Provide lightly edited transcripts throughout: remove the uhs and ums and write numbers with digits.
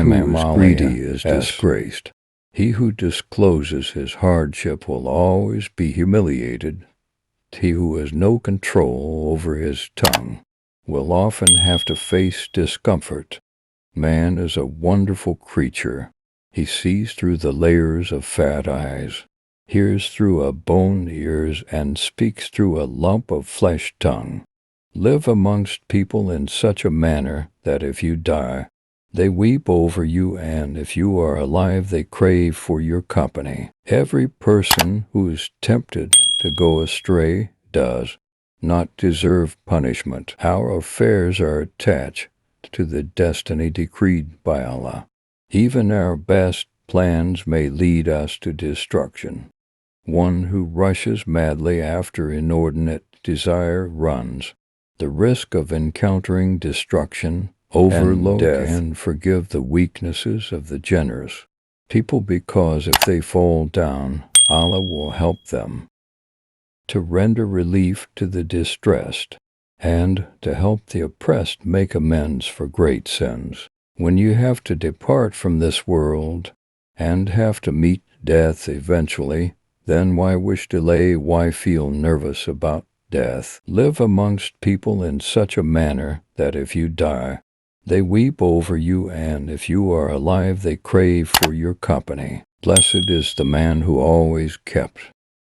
who is greedy is disgraced. He who discloses his hardship will always be humiliated. He who has no control over his tongue will often have to face discomfort. Man is a wonderful creature. He sees through the layers of fat eyes, hears through a boned ears, and speaks through a lump of flesh tongue. Live amongst people in such a manner that if you die, they weep over you, and if you are alive, they crave for your company. Every person who is tempted to go astray does not deserve punishment. Our affairs are attached to the destiny decreed by Allah. Even our best plans may lead us to destruction. One who rushes madly after inordinate desire runs the risk of encountering destruction. Overlook and forgive the weaknesses of the generous people, because if they fall down, Allah will help them. To render relief to the distressed and to help the oppressed make amends for great sins. When you have to depart from this world and have to meet death eventually, then why wish delay? Why feel nervous about death? Live amongst people in such a manner that if you die, they weep over you, and if you are alive, they crave for your company. Blessed is the man who always kept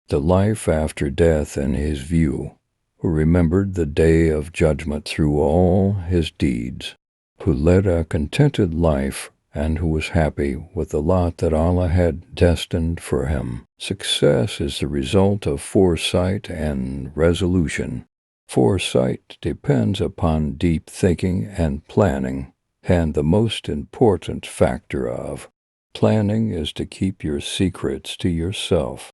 the life after death in his view, who remembered the day of judgment through all his deeds, who led a contented life, and who was happy with the lot that Allah had destined for him. Success is the result of foresight and resolution. Foresight depends upon deep thinking and planning, and the most important factor of planning is to keep your secrets to yourself.